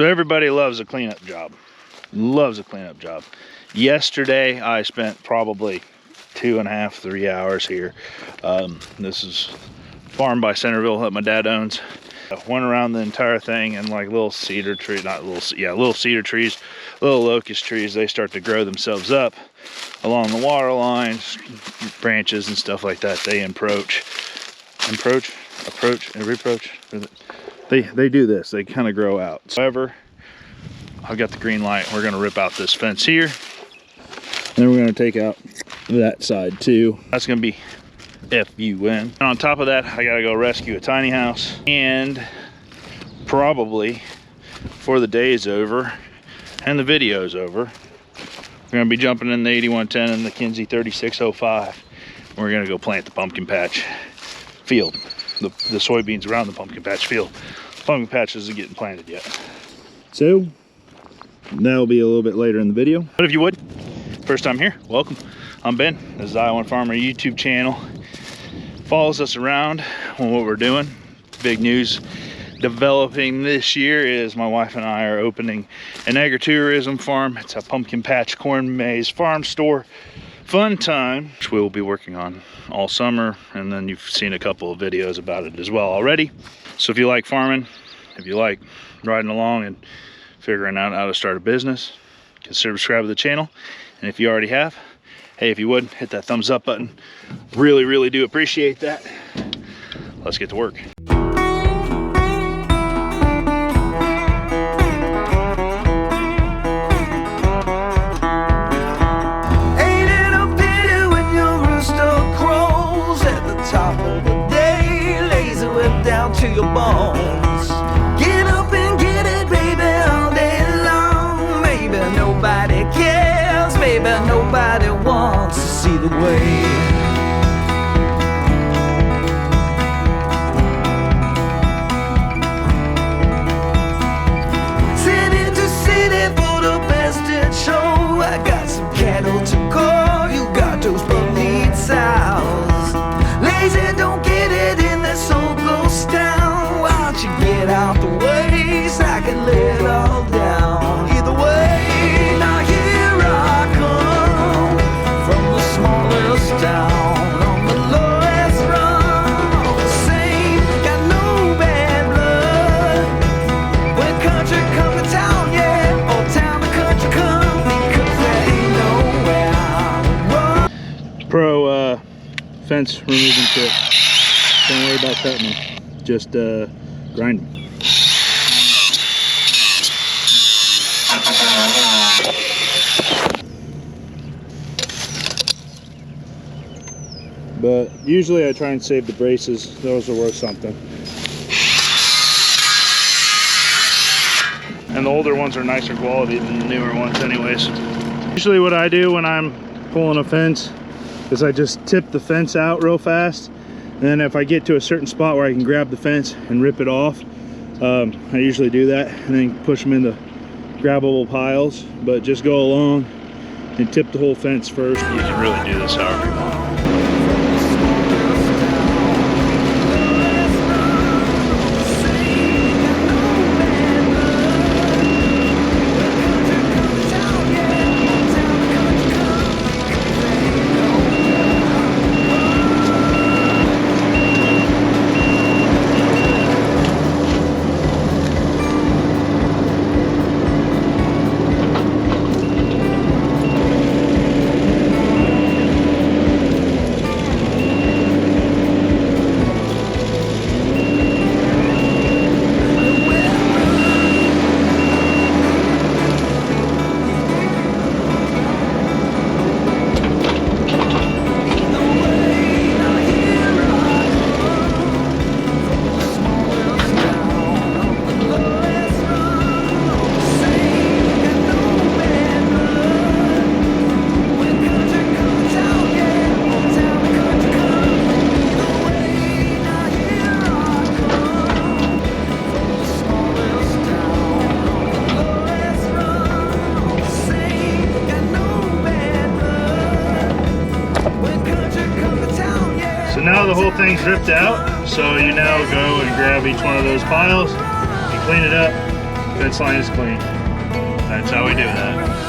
So everybody loves a cleanup job. Loves a cleanup job. Yesterday I spent probably 2.5, 3 hours here. This is farm by Centerville that my dad owns. I went around the entire thing, and like little cedar trees, little cedar trees, little locust trees, they start to grow themselves up along the water lines, branches and stuff like that. They approach. They do this, they kind of grow out. However, I've got the green light. We're gonna rip out this fence here. And then we're gonna take out that side too. That's gonna be FUN. And on top of that, I gotta go rescue a tiny house. And probably, before the day is over and the video is over, we're gonna be jumping in the 8110 and the Kinsey 3605. We're gonna go plant the pumpkin patch field. The soybeans around the pumpkin patch field. The pumpkin patch isn't getting planted yet. So, that'll be a little bit later in the video. But if you would, first time here, welcome. I'm Ben. This is iowANFarmer YouTube channel. Follows us around on what we're doing. Big news developing this year is my wife and I are opening an agritourism farm. It's a pumpkin patch corn maze farm store. Fun time, which we'll be working on all summer, and then you've seen a couple of videos about it as well already. So if you like farming, if you like riding along and figuring out how to start a business, consider subscribing to the channel. And if you already have, hey, if you would, hit that thumbs up button. Really do appreciate that. Let's get to work. To your bones, get up and get it, baby, all day long. Maybe nobody cares, maybe nobody wants to see the way. City to city for the best in show. I got some cattle to call, you got those bullied sows. Lazy don't get it in this old ghost town. Why don't you get out the way so I can lay it all down? Either way, now here I come from the smallest town on the lowest run. All the same, got no bad blood. When country come to town, yeah, or town to country come, because there ain't nowhere to run. Pro fence removing tip. Don't worry about cutting them. Just grind them. But usually I try and save the braces. Those are worth something. And the older ones are nicer quality than the newer ones anyways. Usually what I do when I'm pulling a fence is I just tip the fence out real fast. And then if I get to a certain spot where I can grab the fence and rip it off, I usually do that and then push them into grabbable piles. But just go along and tip the whole fence first. You can really do this however you want. So now the whole thing's ripped out, so you now go and grab each one of those piles and clean it up Fence line is clean. That's how we do that.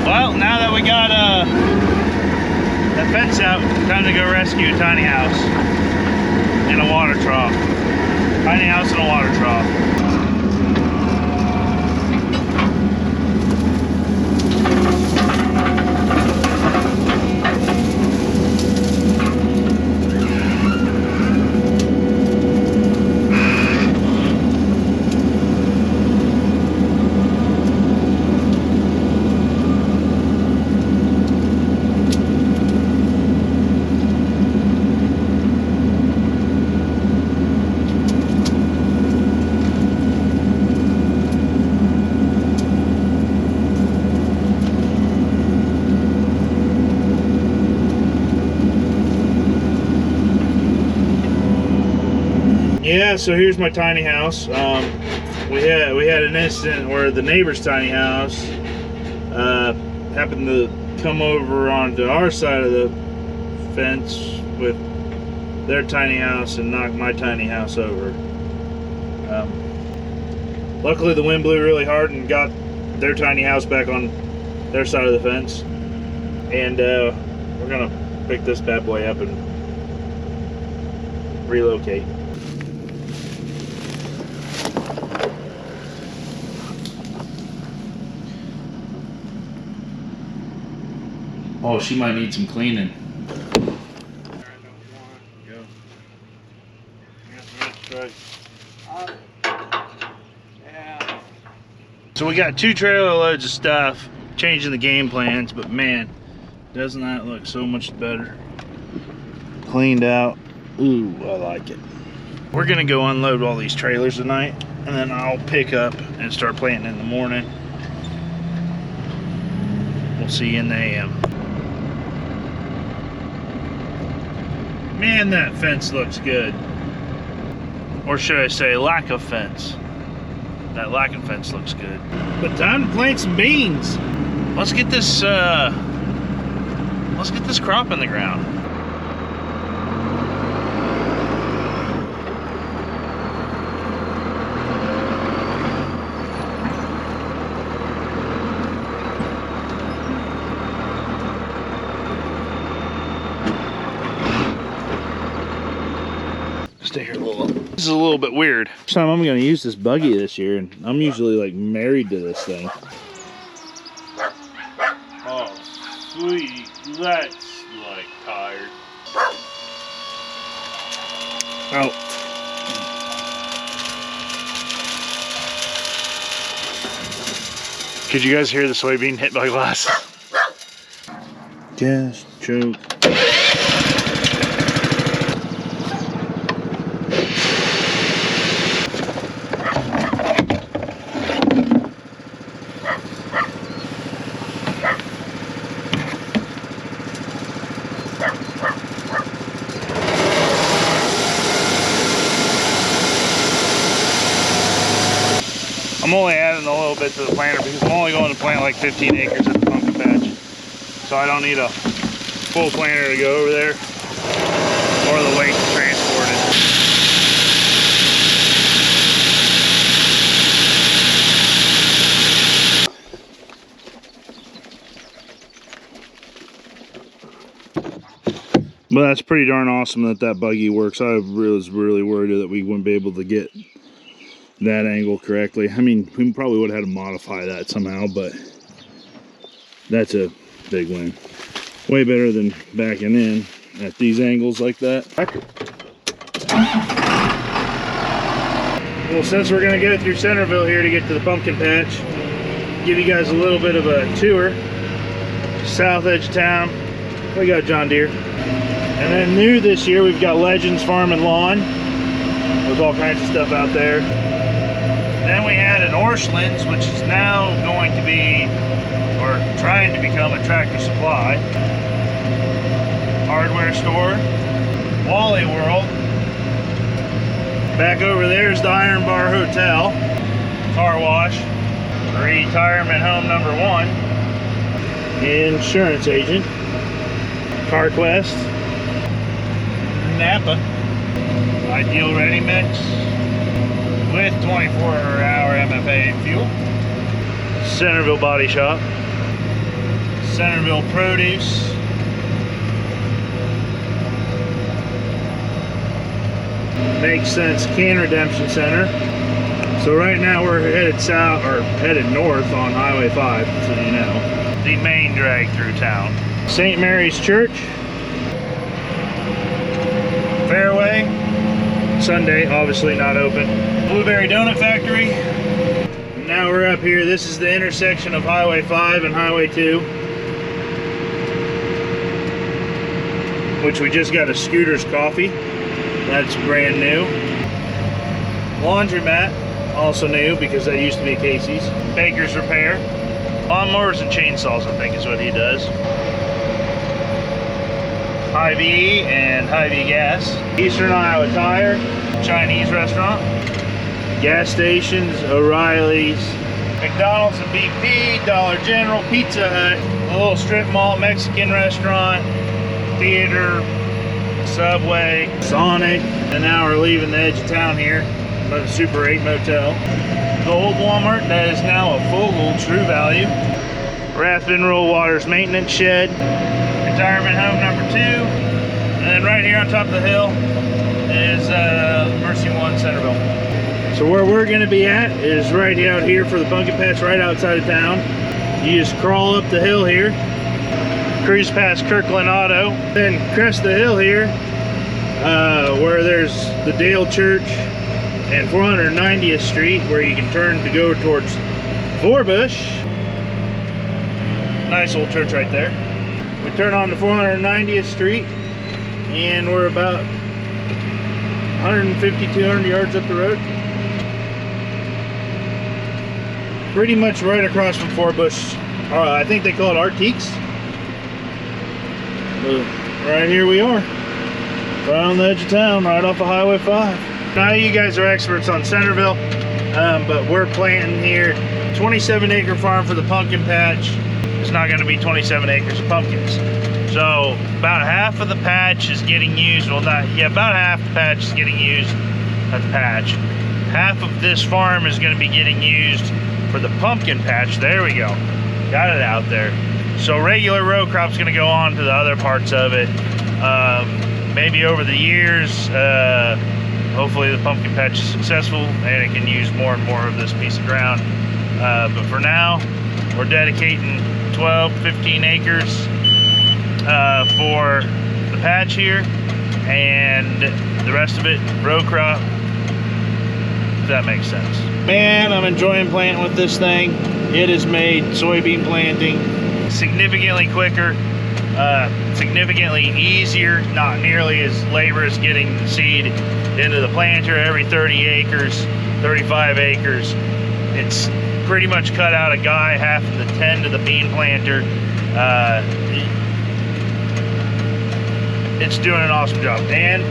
Well, now that we got that fence out, time to go rescue a tiny house and a water trough. Tiny house and a water trough. Yeah, so here's my tiny house. We had an incident where the neighbor's tiny house happened to come over onto our side of the fence with their tiny house and knock my tiny house over. Luckily the wind blew really hard and got their tiny house back on their side of the fence, and we're gonna pick this bad boy up and relocate. Oh, she might need some cleaning. So we got 2 trailer loads of stuff, changing the game plans, but man, doesn't that look so much better? Cleaned out. Ooh, I like it. We're gonna go unload all these trailers tonight, and then I'll pick up and start planting in the morning. We'll see you in the AM. Man, that fence looks good. Or should I say, lack of fence. That lack of fence looks good. But time to plant some beans. Let's get this crop in the ground. Stay here a little. This is a little bit weird. First time I'm gonna use this buggy this year, and I'm usually like married to this thing. Oh, sweet. That's like tired. Oh. Could you guys hear the soybean hit by glass? Gas, choke. I'm only adding a little bit to the planter because I'm only going to plant like 15 acres at the pumpkin patch. So I don't need a full planter to go over there or the weight to transport it. But that's pretty darn awesome that that buggy works. I was really worried that we wouldn't be able to get that angle correctly. I mean, we probably would have had to modify that somehow, but that's a big win. Way better than backing in at these angles like that. Well, since we're gonna go through Centerville here to get to the pumpkin patch, give you guys a little bit of a tour. South edge of town, we got John Deere. And then new this year, we've got Legends Farm and Lawn with all kinds of stuff out there. Then we added Orscheln's, which is now going to be, or trying to become, a Tractor Supply. hardware store, Wally World. Back over there is the Iron Bar Hotel, car wash, retirement home number 1, insurance agent, CarQuest, Napa, Ideal Ready Mix with 24-hour MFA fuel, Centerville Body Shop, Centerville Produce, Makes Sense Can Redemption Center. So right now we're headed south, or headed north on Highway 5, so you know. The main drag through town. St. Mary's Church, Fairway, Sunday, obviously not open. Blueberry Donut Factory. Now we're up here. This is the intersection of Highway 5 and Highway 2, which we just got a Scooter's Coffee. That's brand new. Laundromat, also new because that used to be a Casey's. Baker's Repair. Lawnmowers and chainsaws, I think is what he does. Hy-Vee and Hy-Vee Gas. Eastern Iowa Tire. Chinese restaurant. Gas stations, O'Reilly's. McDonald's and BP, Dollar General, Pizza Hut. A little strip mall, Mexican restaurant, theater, Subway, Sonic, and now we're leaving the edge of town here, by the Super 8 Motel. The old Walmart that is now a Fogel True Value. Rath Mineral Waters Maintenance Shed, retirement home number 2, and then right here on top of the hill is Mercy One Centerville. So where we're going to be at is right out here for the pumpkin patch, right outside of town. You just crawl up the hill here, cruise past Kirkland Auto, then crest the hill here where there's the Dale Church and 490th Street, where you can turn to go towards Forbush. Nice old church right there. We turn on to 490th Street and we're about 150, 200 yards up the road. Pretty much right across from Forbush. I think they call it Artiques. Right here we are, right on the edge of town, right off of Highway 5. Now you guys are experts on Centerville, but we're planting here 27-acre farm for the pumpkin patch. It's not going to be 27 acres of pumpkins. So about half of the patch is getting used. Well, not, yeah, about half the patch is getting used at the patch. Half of this farm is going to be getting used for the pumpkin patch. There we go. Got it out there. So regular row crop's gonna go on to the other parts of it. Maybe over the years, hopefully the pumpkin patch is successful and it can use more and more of this piece of ground. But for now, we're dedicating 12, 15 acres for the patch here, and the rest of it row crop, if that makes sense. Man, I'm enjoying planting with this thing. It has made soybean planting significantly quicker, significantly easier, not nearly as laborious getting the seed into the planter every 30 acres, 35 acres. It's pretty much cut out a guy half of the 10 to the bean planter. It's doing an awesome job, and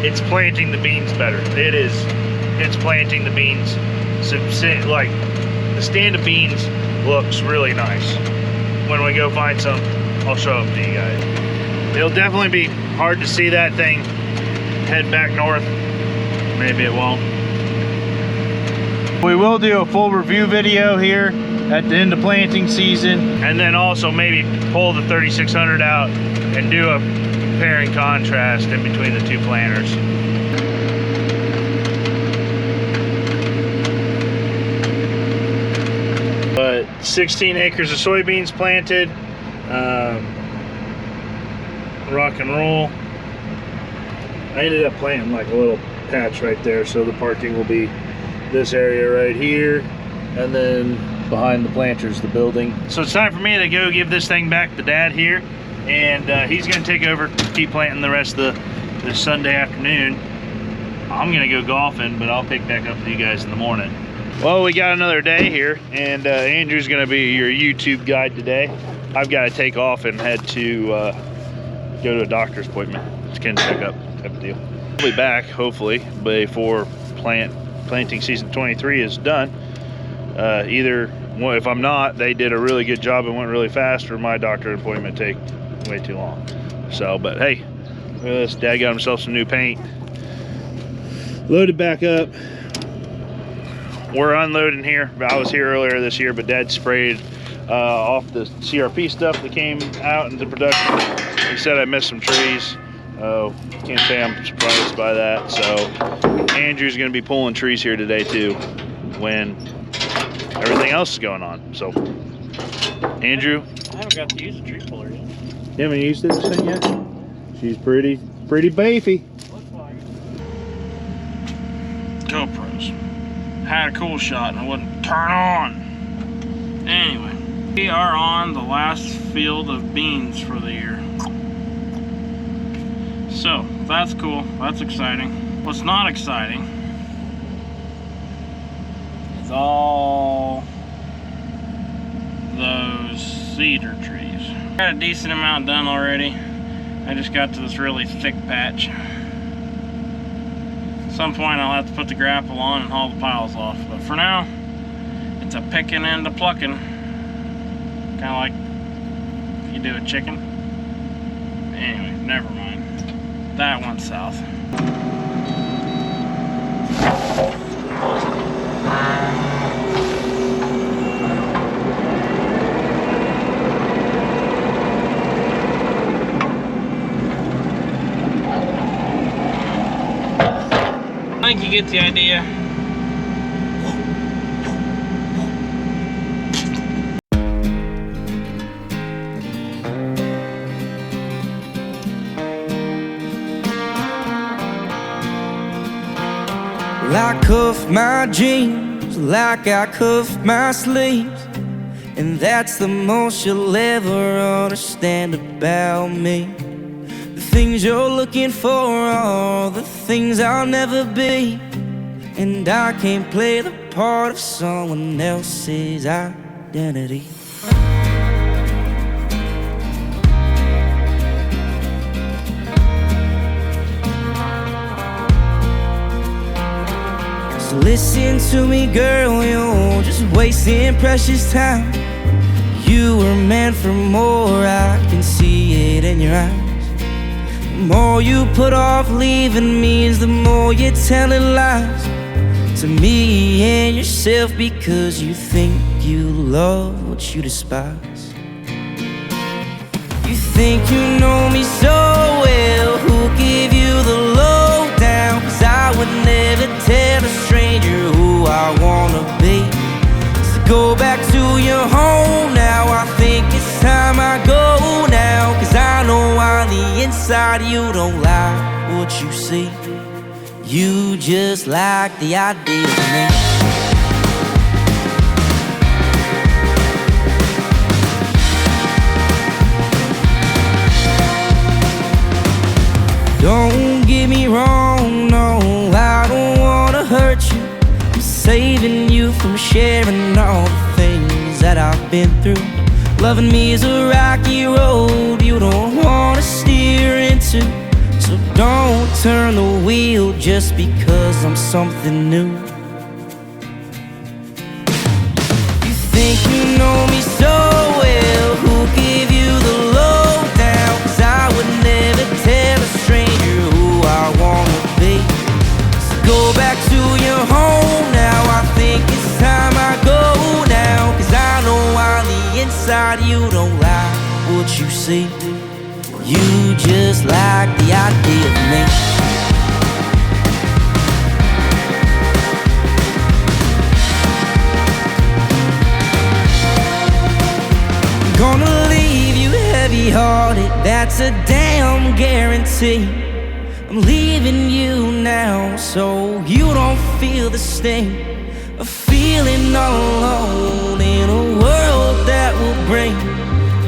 it's planting the beans better. It's planting the beans. So, like, the stand of beans looks really nice. When we go find some, I'll show them to you guys. It'll definitely be hard to see that thing head back north. Maybe it won't. We will do a full review video here at the end of planting season, and then also maybe pull the 3600 out and do a compare and contrast in between the two planters. But 16 acres of soybeans planted, rock and roll. I ended up planting like a little patch right there, so the parking will be this area right here, and then behind the planters, the building. So it's time for me to go give this thing back to Dad here, and he's gonna take over, keep planting the rest of this Sunday afternoon. I'm gonna go golfing, but I'll pick back up with you guys in the morning. Well, we got another day here, and Andrew's gonna be your YouTube guide today. I've got to take off and head to go to a doctor's appointment, skin checkup type of deal. I'll be back hopefully before planting season 23 is done. Either, well, if I'm not, they did a really good job and went really fast, or my doctor appointment take way too long. So, but hey, look at this. Dad got himself some new paint. Loaded back up. We're unloading here. I was here earlier this year, but Dad sprayed off the CRP stuff that came out into production. He said I missed some trees. Can't say I'm surprised by that. So Andrew's gonna be pulling trees here today too, when everything else is going on. So Andrew, I haven't got to use a tree puller yet. you haven't used this thing yet? She's pretty beefy. Looks like GoPros. Had a cool shot and it wouldn't turn on. Anyway, we are on the last field of beans for the year. So, that's cool. That's exciting. What's not exciting is all those cedar trees. Got a decent amount done already. I just got to this really thick patch. At some point I'll have to put the grapple on and haul the piles off. But for now, it's a picking and a plucking. Kind of like you do a chicken. Anyway, never mind. That one's south. I think you get the idea. I cuff my jeans like I cuff my sleeves, and that's the most you'll ever understand about me. The things you're looking for are the things I'll never be, and I can't play the part of someone else's identity. So listen to me, girl, you're just wasting precious time. You were meant for more, I can see it in your eyes. The more you put off leaving means the more you're telling lies to me and yourself, because you think you love what you despise. You think you know me so well, who'll give you the lowdown? 'Cause I would never tell a stranger who I wanna be. So go back to your home now, I think it's time I go now. 'Cause I know on the inside you don't like what you see. You just like the idea of me. Don't get me wrong, no, I don't wanna hurt you. I'm saving you from sharing all the things that I've been through. Loving me is a rocky road you don't wanna steer into. So don't turn the wheel just because I'm something new. You think you know me so well, who'll give you the lowdown? 'Cause I would never tell a stranger who I wanna be. So go back to your home now, I think it's time I go now. 'Cause I know on the inside you don't like what you see. You just like the idea of me. I'm gonna leave you heavy-hearted, that's a damn guarantee. I'm leaving you now so you don't feel the sting of feeling all alone in a world that will bring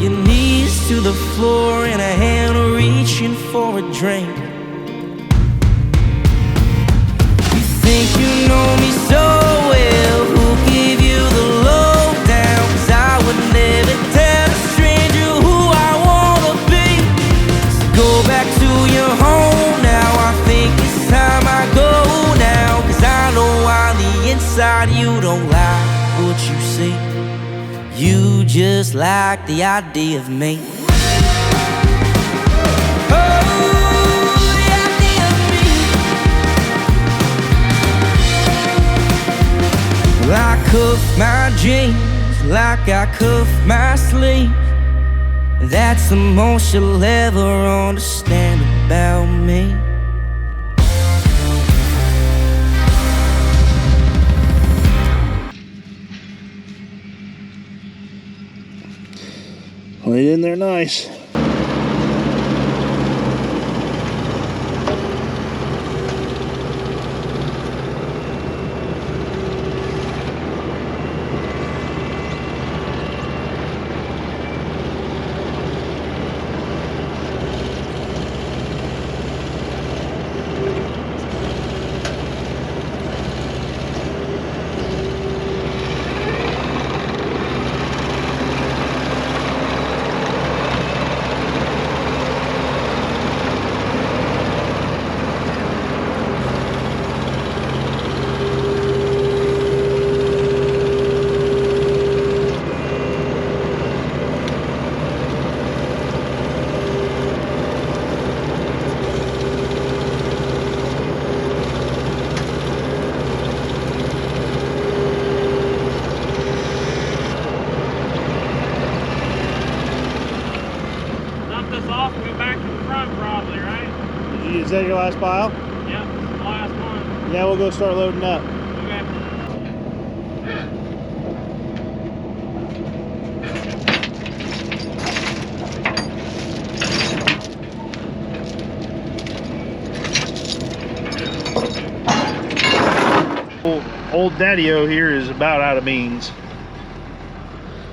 your knees to the floor and a hand reaching for a drink. You think you know me so well, who'll give you the lowdown? 'Cause I would never tell a stranger who I wanna be. So go inside you don't like what you see. You just like the idea of me. I cuff my jeans like I cuff my sleeve. That's the most you'll ever understand about me. Laid in there nice. Is that your last pile? Yeah, this is the last one. Yeah, we'll go start loading up. Okay. Old Daddy-O here is about out of beans.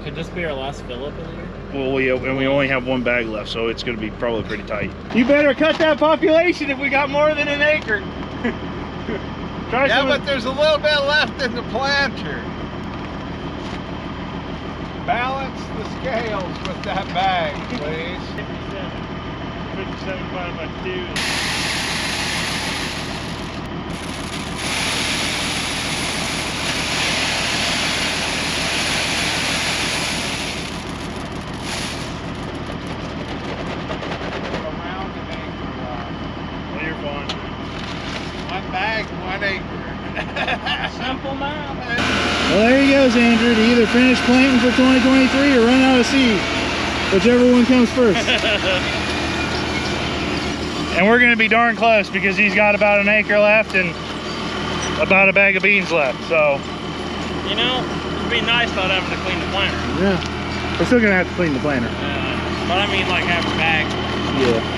Could this be our last fill up in here? Well, yeah, and we only have one bag left, so it's going to be probably pretty tight. You better cut that population if we got more than an acre. Yeah, but there's a little bit left in the planter. Balance the scales with that bag, please. 57 divided by 2. One bag, 1 acre. Simple math. Well, there he goes, Andrew, to either finish planting for 2023 or run out of seed. Whichever one comes first. And we're going to be darn close because he's got about an acre left and about a bag of beans left, so. You know, it'd be nice not having to clean the planter. Yeah. We're still going to have to clean the planter. But I mean like having bags. Yeah.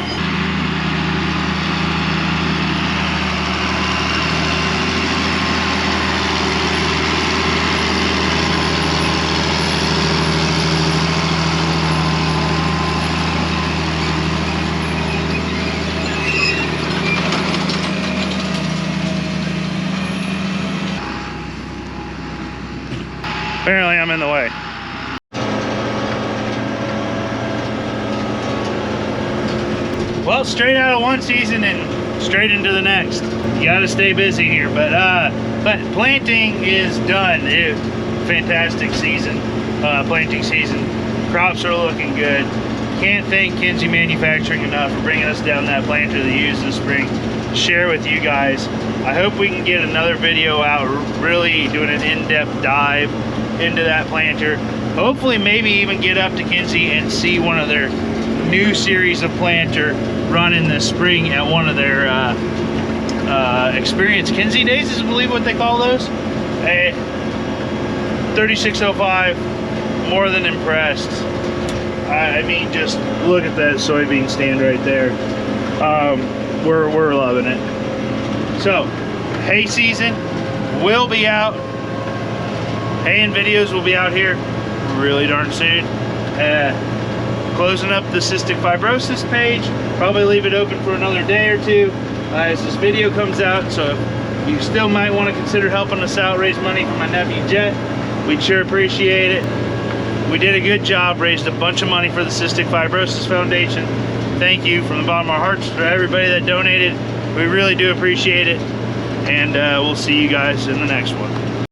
Apparently I'm in the way. Well, straight out of one season and straight into the next. You gotta stay busy here, but planting is done. Fantastic season, planting season. Crops are looking good. Can't thank Kinsey Manufacturing enough for bringing us down that planter they used this spring to share with you guys. I hope we can get another video out really doing an in-depth dive into that planter. Hopefully maybe even get up to Kinsey and see one of their new series of planter running this spring at one of their Experience Kinsey Days, is I believe what they call those. 3605, more than impressed. I mean, just look at that soybean stand right there. We're loving it. So, hay season will be out. Hay and videos will be out here really darn soon. Closing up the cystic fibrosis page. Probably leave it open for another day or two as this video comes out. So if you still might want to consider helping us out, raise money for my nephew Jet, we'd sure appreciate it. We did a good job, raised a bunch of money for the Cystic Fibrosis Foundation. Thank you from the bottom of our hearts for everybody that donated. We really do appreciate it. And we'll see you guys in the next one.